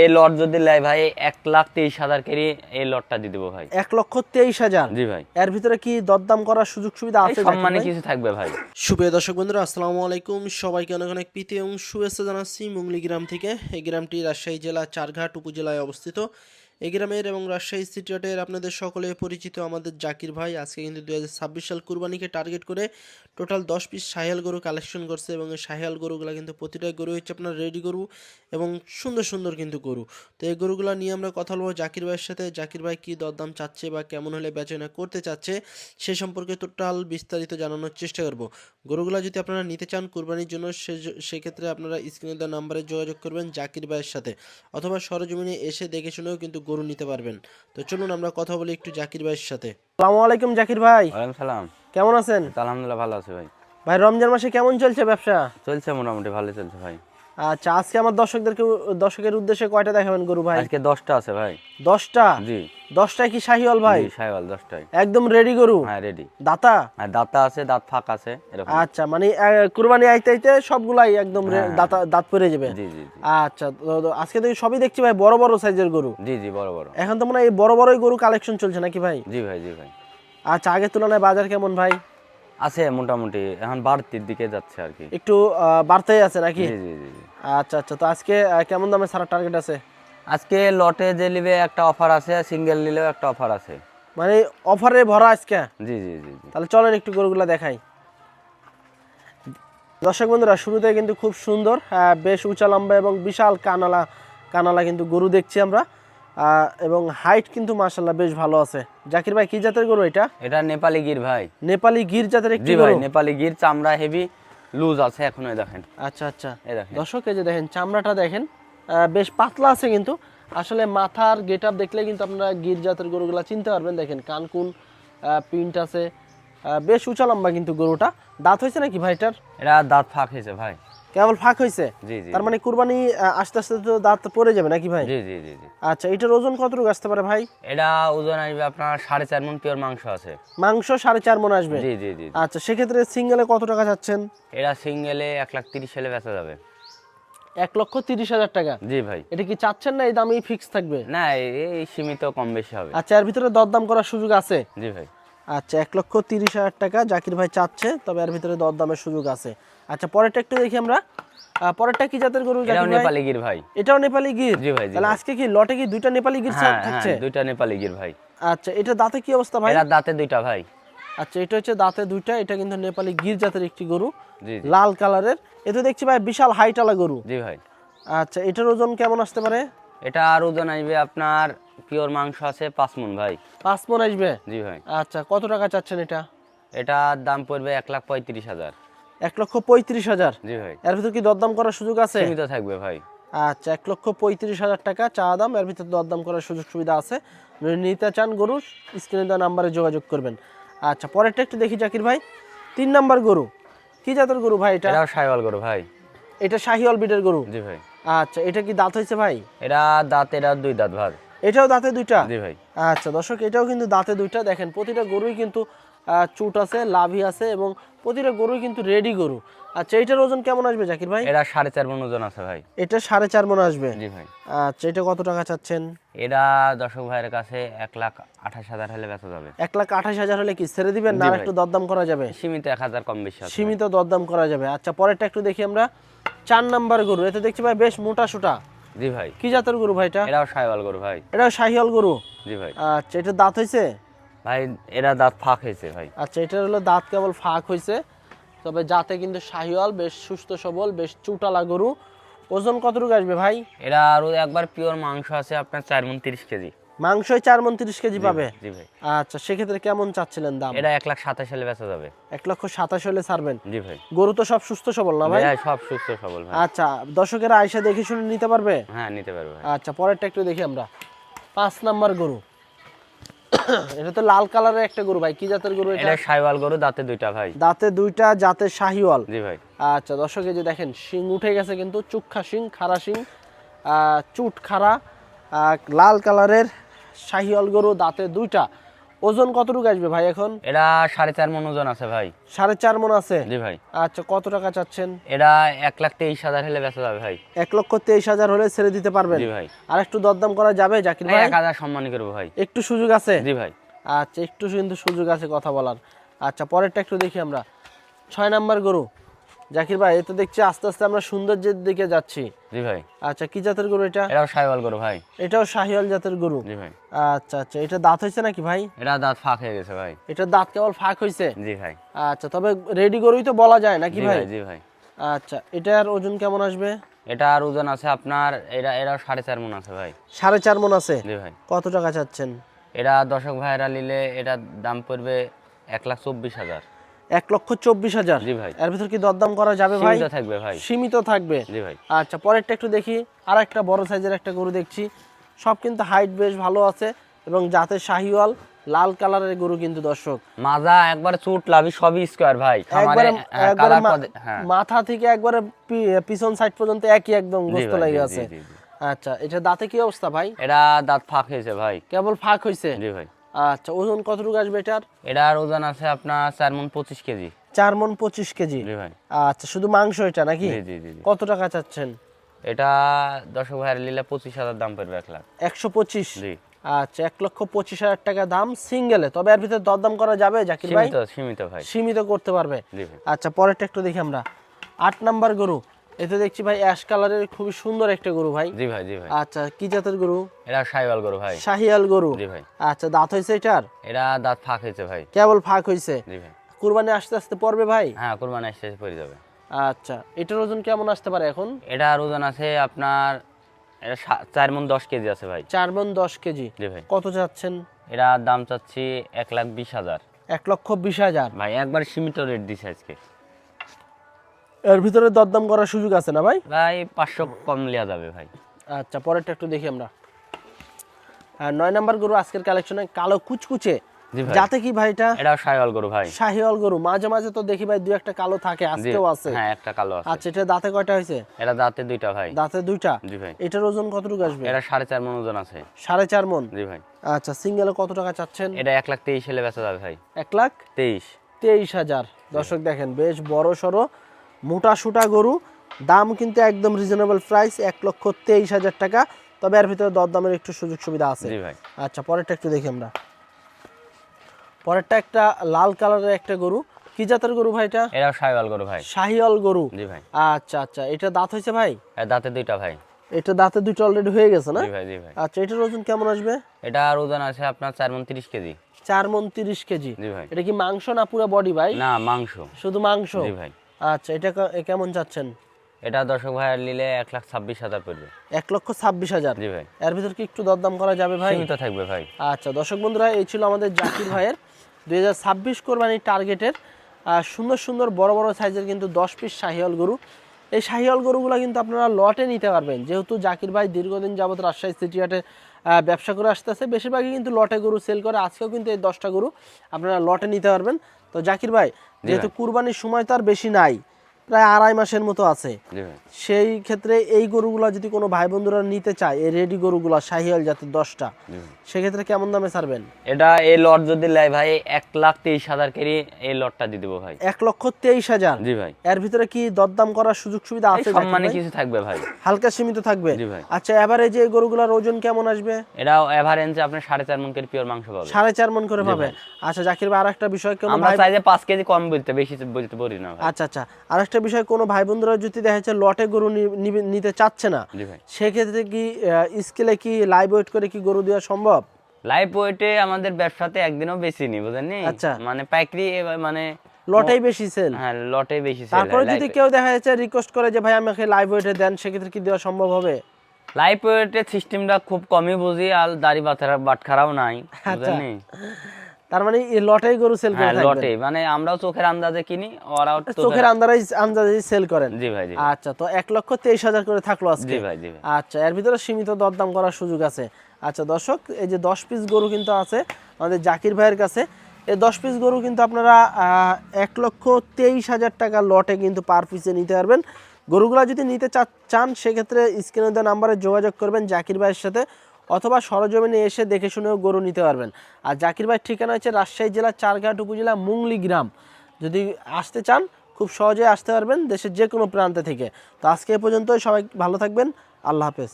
এই লট যদি লাই ভাই 1,23,000 কেরি এই লটটা দিয়ে দেবো ভাই। 1,23,000। জি ভাই। এর ভিতরে কি দরদাম করার সুযোগ সুবিধা আছে? সম্মানে কিছু থাকবে ভাই। সুপ্রিয় দর্শক বন্ধুরা, আসসালামু আলাইকুম। সবাইকে অনেক অনেক প্রীতি এবং শুভেচ্ছা জানাচ্ছি মুংলি গ্রাম থেকে। এই গ্রামটি রাজশাহী জেলা চারঘাট উপজেলায় অবস্থিত। এই গ্রামের এবং রাজশাহী সিটি হাটের আপনাদের সকলে পরিচিত আমাদের জাকির ভাই আজকে কিন্তু 2026 সাল কুরবানিকে টার্গেট করে টোটাল 10 পিস শাহিয়াল গরু কালেকশন করছে এবং এই শাহিয়াল গরুগুলো কিন্তু প্রতিটা গরু হচ্ছে আপনার রেডি গরু এবং সুন্দর সুন্দর কিন্তু গরু। তো এই গরুগুলো নিয়ে আমরা কথা বলবো জাকির ভাইয়ের সাথে। জাকির ভাই কী দরদাম চাচ্ছে বা কেমন হলে বেচাকেনা করতে চাচ্ছে সে সম্পর্কে টোটাল বিস্তারিত জানানোর চেষ্টা করব। গরুগুলো যদি আপনারা নিতে চান কুরবানির জন্য সেক্ষেত্রে আপনারা স্ক্রিনে দেওয়া নাম্বারে যোগাযোগ করবেন জাকির ভাইয়ের সাথে, অথবা সরজমিনে এসে দেখে শুনেও কিন্তু গরু নিতে পারবেন। তো চলুন আমরা কথা বলি একটু জাকির ভাইয়ের সাথে। আসসালামু আলাইকুম জাকির ভাই। ওয়ালাইকুম সালাম। কেমন আছেন? আলহামদুলিল্লাহ ভালো আছি ভাই। ভাই রমজান মাসে কেমন চলছে ব্যবসা? চলছে মোটামুটি ভালো চলছে ভাই। আচ্ছা, আজকে আমার দর্শকের উদ্দেশ্যে কয়টা দেখাবেন গরু ভাই? আজকে 10টা আছে ভাই। 10টা? জি। 10টায় কি শাহিওয়াল ভাই? জি শাহিওয়াল 10টাই। একদম রেডি গরু? হ্যাঁ রেডি। দাতা? হ্যাঁ দাঁতা আছে, দাঁত ফাঁক আছে এরকম। আচ্ছা, মানে কুরবানি আইতে আইতে সবগুলাই একদম দাঁত পড়ে যাবে? জি জি। আচ্ছা, তো আজকে তো সবই দেখছি ভাই বড় বড় সাইজের গরু। জি জি বড় বড়। এখন তো মনে হয় এই বড় বড়ই গরু কালেকশন চলছে নাকি ভাই? জি ভাই জি ভাই। আচ্ছা, আগের তুলনায় বাজার কেমন ভাই? আছে মোটামুটি, এখন বাড়তির দিকে যাচ্ছে আর কি। একটু বাড়তেই আছে নাকি? জি জি জি। আচ্ছা আচ্ছা, তো আজকে কেমন দামে ছাড়ার টার্গেট আছে? আজকে লটে যে নিবে একটা অফার আছে, সিঙ্গেল নিলেও একটা অফার আছে। মানে অফারে ভরা আজকে? জি জি জি জি। তাহলে চলেন একটু গরুগুলা দেখাই। দর্শক বন্ধুরা, শুরুতে কিন্তু খুব সুন্দর বেশ উঁচা লম্বা এবং বিশাল কানালা কিন্তু গরু দেখছি আমরা, এবং হাইট কিন্তু মাশাআল্লাহ বেশ ভালো আছে। জাকির ভাই কি জাতের গরু এটা? এটা নেপালি গির ভাই। নেপালি গির জাতের একটি জি গরু? ভাই নেপালি গির, চামড়া হেভি, লুজ আছে এখনো দেখেন। আচ্ছা আচ্ছা, এই দেখেন দর্শক এই যে দেখেন চামড়াটা দেখেন, বেশ পাতলা আছে কিন্তু আসলে মাথার গেটআপ দেখলে কিন্তু আপনারা গির জাতের গরুগুলা চিনতে পারবেন। দেখেন কানকুন প্রিন্ট আছে, বেশ উঁচা লম্বা কিন্তু গরুটা। দাঁত হয়েছে নাকি ভাইটার? এটা দাঁত ফাঁক হয়েছে ভাই। কেবল ফাঁক হয়েছে? জি জি। তার মানে কুরবানি আস্তে আস্তে তো দাঁত পড়ে যাবে নাকি ভাই? জি জি জি জি। আচ্ছা, এটার ওজন কতটুকু আসতে পারে ভাই? এটা ওজন আসবে আপনার 4.5 মণ পিওর মাংস আছে। মাংস 4.5 মণ আসবে? জি জি জি। আচ্ছা, সেক্ষেত্রে সিঙ্গেলে কত টাকা চাচ্ছেন? এটা সিঙ্গেলে 1,30,000 হলে বেচা যাবে। 1,30,000 টাকা? জি ভাই। এটা কি চাচ্ছেন না এই দামই ফিক্স থাকবে? না এই সীমিত কম বেশি হবে। আচ্ছা, এর ভিতরে দরদাম করার সুযোগ আছে? জি ভাই। আচ্ছা, 1,30,000 টাকা জাকির ভাই চাচ্ছে, তবে এর ভিতরে দরদামের সুযোগ আছে। আচ্ছা, পরেরটা একটু দেখি আমরা। পরেরটা কি জাতের গরু জাকির এটাও ভাই? নেপালি গির ভাই। এটাও নেপালি গির? জি ভাই জি। তাহলে আজকে কি লটে কি দুইটা নেপালি গির থাকছে? হ্যাঁ দুইটা নেপালি গির ভাই। আচ্ছা, এটা দাঁতে কি অবস্থা ভাই? এটা দাঁতে দুইটা ভাই। আচ্ছা, এটা হচ্ছে দাঁতে দুইটা, এটা কিন্তু নেপালি গির জাতের একটি গরু, জি জি। লাল কালারের। এতে দেখছি ভাই বিশাল হাইটালা গরু। জি ভাই। আচ্ছা, এটার ওজন কেমন আসতে পারে? এটা আর ওজন আসবে আপনার পিওর মাংস আছে 5 মণ ভাই। 5 মণ আসবে? জি ভাই। আচ্ছা, কত টাকা চাচ্ছেন এটা? এটার দাম পড়বে 1,35,000। 1,35,000? জি ভাই। এর ভিতর কি দরদাম করার সুযোগ আছে? সীমিত থাকবে ভাই। আচ্ছা, 1,35,000 টাকা চা দাম, এর ভিতর দরদাম করার সুযোগ সুবিধা আছে। যদি নিতে চান গরু স্ক্রিনে দেওয়া নাম্বারে যোগাযোগ করবেন। আচ্ছা, পরেরটা একটু দেখি জাকির ভাই। 3 নাম্বার গরু কি জাতের গরু ভাই এটা? এটাও শাহিওয়াল গরু ভাই। এটা শাহিওয়াল বিটের গরু? জি ভাই। আচ্ছা, এটা কি দাঁত হয়েছে ভাই? এটা দাঁত, এটা 2 দাঁত ভাই। এটাও দাঁতে দুইটা? জি ভাই। আচ্ছা দর্শক, এটাও কিন্তু দাঁতে দুইটা। দেখেন প্রতিটা গরুই কিন্তু চুট আছে, লাভি আছে এবং প্রতিটা গরুই কিন্তু রেডি গরু। আচ্ছা, এটার ওজন কেমন আসবে জাকির ভাই? এটা 4.5 মণ ওজন আছে ভাই। এটা 4.5 মণ আসবে? জি ভাই। আচ্ছা, এটা কত টাকা চাচ্ছেন? এটা দর্শক ভাইয়ের কাছে 1,28,000 হলে বেচা যাবে। 1,28,000 হলে কি ছেড়ে দিবেন না একটু দরদাম করা যাবে? সীমিত 1,000 কম বেশি আছে। সীমিত দরদাম করা যাবে। আচ্ছা, পরেরটা একটু দেখি আমরা। 4 নাম্বার গরু, এতে দেখছি ভাই বেশ মোটা সোটা। জি ভাই। কি জাতের গরু ভাই এটা? এটাও শাহিওয়াল গরু ভাই। এটাও শাহিওয়াল গরু? জি ভাই। আচ্ছা, এটা দাঁত হয়েছে ভাই? এরা দাঁত ফাঁক হয়েছে ভাই। আচ্ছা, এটার হলো দাঁত কেবল ফাঁক হয়েছে, তবে জাতে কিন্তু শাহিওয়াল, বেশ সুস্থ সবল, বেশ চুটালা গরু। ওজন কতটুকু আসবে ভাই? এরা আরো একবার পিওর মাংস আছে আপনার 4 মণ 30 কেজি। মাংসই 4 মণ 30 কেজি পাবে? জি ভাই। আচ্ছা, সেক্ষেত্রে কেমন চাচ্ছিলেন দাম? এটা 1,27,000 হলে বেচা যাবে। 1,27,000 হলে ছাড়বেন? জি ভাই। গরু তো সব সুস্থ সবল না ভাই? ভাই সব সুস্থ সবল ভাই। আচ্ছা, দর্শকেরা আয়সা দেখে শুনে নিতে পারবে? হ্যাঁ নিতে পারবে ভাই। আচ্ছা, পরেরটা একটু দেখি আমরা। 5 নাম্বার গরু এটা তো লাল কালারের একটা গরু ভাই, কি জাতের গরু এটা? এটা শাহিওয়াল গরু, দাঁতে দুইটা ভাই। দাঁতে দুইটা, জাতে শাহিওয়াল? জি ভাই। আচ্ছা দর্শক, এই যে দেখেন শিং উঠে গেছে কিন্তু, চুক্ষা শিং, খাড়া শিং, চুট খাড়া, লাল কালারের শাহিওয়াল গরু, দাঁতে দুইটা। ওজন কতটুকু আসবে ভাই এখন? এটা 4.5 মণ ওজন আছে ভাই। 4.5 মণ আছে? জি ভাই। আচ্ছা, কত টাকা চাচ্ছেন? এটা 1,23,000 হলে বেচা যাবে ভাই। 1,23,000 হলে ছেড়ে দিতে পারবেন? জি ভাই। আর একটু দরদাম করা যাবে জাকির ভাই? 1,000 সম্মানী করবো ভাই। একটু সুযোগ আছে? জি ভাই। আচ্ছা, একটু কিন্তু সুযোগ আছে কথা বলার। আচ্ছা, পরেরটা একটু দেখি আমরা। 6 নাম্বার গরু জাকির ভাই, এ তো দেখছি আস্তে আস্তে আমরা সৌন্দর্যের দিকে যাচ্ছি। জি ভাই। আচ্ছা, কি জাতের গরু এটা? এটাও শাহিওয়াল গরু ভাই। এটাও শাহিওয়াল জাতের গরু? জি ভাই। আচ্ছা আচ্ছা, এটা দাঁত হয়েছে নাকি ভাই? এটা দাঁত ফাঁক হয়ে গেছে ভাই। এটা দাঁত কেবল ফাঁক হয়েছে? জি ভাই। আচ্ছা, তবে রেডি গরুই তো বলা যায় নাকি জি ভাই? ভাই। জি ভাই। আচ্ছা, এটার ওজন কেমন আসবে? এটার ওজন আছে আপনার, এটাও 4.5 মণ আছে ভাই। 4.5 মণ আছে? জি ভাই। কত টাকা চাচ্ছেন? এটা দর্শক ভাইরা নিলে এটার দাম পড়বে 1,24,000। 1,24,000? জি ভাই। এর ভিতর কি দরদাম করা যাবে ভাই? সীমিত থাকবে ভাই। সীমিত থাকবে? জি ভাই। আচ্ছা, পরেরটা একটু দেখি। আর একটা বড় সাইজের একটা গরু দেখছি, সব কিন্তু হাইট বেশ ভালো আছে এবং জাতের শাহিওয়াল, লাল কালারের গরু কিন্তু দর্শক। মাজা একবারে চুট লাভি সবই স্কয়ার ভাই। একবারে একবারে হ্যাঁ। মাথা থেকে একবারে পিছন সাইড পর্যন্ত একই একদম গোস্ত লেগে আছে। আচ্ছা, এটা দাঁতে কি অবস্থা ভাই? এটা দাঁত ফাঁক হয়েছে ভাই। কেবল ফাঁক হয়েছে? জি ভাই। আচ্ছা, ওজন কতটুকু আসবে এটার? এটার ওজন আছে আপনার 4 মণ 25 কেজি। 4 মণ 25 কেজি? জি ভাই। আচ্ছা, শুধু মাংস এটা নাকি? জি জি জি। কত টাকা চাচ্ছেন? এটা দর্শক ভাইরা নিলে 25,000 দাম পড়বে 1,00,000। 125? জি। আচ্ছা, 1,25,000 টাকা দাম সিঙ্গেলে। তবে এর ভিতরে দরদাম করা যাবে জাকির ভাই? সীমিত সীমিত ভাই। সীমিত করতে পারবে? জি ভাই। আচ্ছা, পরেরটা একটু দেখি আমরা। 8 নাম্বার গরু, এতে দেখছি ভাই অ্যাশ কালারের খুবই সুন্দর একটা গরু ভাই। জি ভাই। জি ভাই। আচ্ছা, কি জাতের গরু? এটা শাহিওয়াল গরু ভাই। শাহিয়াল গরু? জি ভাই। আচ্ছা, দাঁত হয়েছে এটার? এটা দাঁত ফাঁক হয়েছে ভাই। কেবল ফাঁক হয়েছে? জি ভাই। কুরবানি আস্তে আস্তে পড়বে ভাই? হ্যাঁ, কুরবানি আসতে পড়ে যাবে। আচ্ছা, এটার ওজন কেমন আসতে পারে এখন? এটার ওজন আছে আপনার, এটা 4 মণ 10 কেজি আছে ভাই। 4 মণ 10 কেজি? জি ভাই। কত চাচ্ছেন? এটার দাম চাচ্ছি 1,20,000। 1,20,000? ভাই একবার সীমিত রেট দিছে আজকে। এর ভিতরে দরদাম করার সুযোগ আছে না ভাই? ভাই 500 কম লিয়া যাবে ভাই। আচ্ছা, পরেরটা একটু দেখি আমরা। 9 নাম্বার গরু আজকের কালেকশনে, কালো কুচকুচে। জি ভাই। যাতে কি ভাই এটা? এটাও শাহিওয়াল গরু ভাই। শাহিওয়াল গরু? মাঝে মাঝে তো দেখি ভাই দুই একটা কালো থাকে, আজকেও আছে। হ্যাঁ, একটা কালো আছে। আচ্ছা, এটা দাঁতে কয়টা হয়েছে? এটা দাঁতে দুইটা ভাই। দাঁতে দুইটা? জি ভাই। এটার ওজন কতটুকু আসবে? এটা 4.5 মণ ওজন আছে। 4.5 মণ? জি ভাই। আচ্ছা, সিঙ্গেলে কত টাকা চাচ্ছেন? এটা 1,23,000 হলে বেচা যাবে ভাই। 1,23,000? দর্শক দেখেন, বেশ বড় সড়ো মোটা সুটা গরু, দাম কিন্তু একদম রিজনেবল প্রাইস, 1,23,000 টাকা। তবে এর ভিতরে দরদামের একটু সুযোগ সুবিধা আছে। জি ভাই। আচ্ছা, পরেরটা একটু দেখি আমরা। পরেরটা একটা লাল কালারের একটা গরু, কি জাতের গরু ভাই এটা? এটাও শাহিওয়াল গরু ভাই। শাহিওয়াল গরু? জি ভাই। আচ্ছা আচ্ছা, এটা দাঁত হয়েছে ভাই? এর দাঁতে দুইটা ভাই। এটা দাঁতে দুটো অলরেডি হয়ে গেছে না? জি ভাই। জি ভাই। আচ্ছা, এটার ওজন কেমন আসবে? এটার ওজন আছে আপনার 4 মণ 30 কেজি। 4 মণ 30 কেজি? জি ভাই। এটা কি মাংস না পুরো বডি ভাই? না, মাংস। শুধু মাংস? জি ভাই। আচ্ছা, এটা কেমন চাচ্ছেন? এটা দর্শক ভাইরা নিলে 1,26,000 পড়বে। 1,26,000? জি ভাই। এর ভিতর কি একটু দরদাম করা যাবে ভাই? সীমিত থাকবে ভাই। আচ্ছা, দর্শক বন্ধুরা, এই ছিল আমাদের জাকির ভাইয়ের 2026 কোরবানির টার্গেটের সুন্দর সুন্দর বড় বড় সাইজের কিন্তু 10 পিস শাহিওয়াল গরু। এই শাহিওয়াল গরুগুলো কিন্তু আপনারা লটে নিতে পারবেন, যেহেতু জাকির ভাই দীর্ঘদিন যাবত রাজশাহী সিটি হাটে ব্যবসা করে আসতেছে, বেশিরভাগই কিন্তু লটে গরু সেল করে। আজকেও কিন্তু এই 10টা গরু আপনারা লটে নিতে পারবেন। তো জাকির ভাই, যেহেতু কুরবানির সময় তো আর বেশি নাই, প্রায় 2.5 মাসের মতো আছে, জি ভাই। সেই ক্ষেত্রে এই গরুগুলো যদি কোনো ভাই বন্ধুরা নিতে চায়, এই রেডি গরুগুলো শাহিওয়াল জাতের 10টা, সেক্ষেত্রে কেমন দামে ছাড়বেন? এটা এই লট যদি লাই ভাই 1,23,000 কেরি এই লটটা দিয়ে দেবো ভাই। 1,23,000? জি ভাই। এর ভিতরে কি দরদাম করার সুযোগ সুবিধা আছে? সম্মানে কিছু থাকবে ভাই। হালকা সীমিত থাকবে? জি ভাই। আচ্ছা, এভারেজ এই গরুগুলোর ওজন কেমন আসবে? এটাও এভারেজে আপনি 4.5 মণ কেজি পিওর মাংস পাবেন। 4.5 মণ করে পাবে? আচ্ছা জাকির ভাই, আরেকটা বিষয়, কোনো আমরা ভাই, চাইলে 5 কেজি কম বলতে, বেশি বলতে পারি না ভাই। আচ্ছা আচ্ছা, আরেকটা বিষয়, কোনো ভাই বন্ধুরা যদি দেখা যাচ্ছে লটে গরু নিতে চাচ্ছে না, জি ভাই। সেক্ষেত্রে কি স্কেলে কি লাইভ ওয়েট করে কি গরু দেওয়া সম্ভব? লাইভ ওয়েটে আমাদের ব্যবসাতে একদিনও বেশি নি, বুঝেননি? আচ্ছা। মানে পাইকারি, মানে লটেই বেশি সেল? হ্যাঁ, লটে বেশি সেল। তারপরে যদি কেউ দেখা যাচ্ছে রিকোয়েস্ট করে যে ভাই আমাকে লাইভ ওয়েটে দেন, সেক্ষেত্রে কি দেওয়া সম্ভব হবে? লাইভ ওয়েটের সিস্টেমটা খুব কমই বুঝি, আর দাড়ি বাটখারাও নাই, আচ্ছা, বুঝেননি? তার মানে এই লটেই গরু সেল করে হ্যাঁ, থাকবেন? লটে, মানে আমরাও চোখের আন্দাজে কিনি, ওরাও চোখের আন্দাজে সেল করেন? জি ভাই। জি। আচ্ছা, তো 1,23,000 করে থাকলো আজকে? জি ভাই। জি ভাই। আচ্ছা, এর ভিতরে সীমিত দরদাম করার সুযোগ আছে। আচ্ছা দর্শক, এই যে 10 পিস গরু কিন্তু আছে আমাদের জাকির ভাইয়ের কাছে। এই 10 পিস গরু কিন্তু আপনারা 1,23,000 টাকা লটে কিন্তু পার পিসে নিতে পারবেন। গরুগুলা যদি নিতে চান, সেক্ষেত্রে স্ক্রিনে দেওয়া নাম্বারে যোগাযোগ করবেন জাকির ভাইয়ের সাথে। অথবা সরজমিনে এসে দেখে শুনেও গরু নিতে পারবেন। আর জাকির ভাইয়ের ঠিকানা হচ্ছে রাজশাহী জেলার চারঘাট উপজেলা মুংলি গ্রাম। যদি আসতে চান খুব সহজেই আসতে পারবেন দেশের যে কোনো প্রান্ত থেকে। তো আজকে এ পর্যন্তই, সবাই ভালো থাকবেন, আল্লাহ হাফেজ।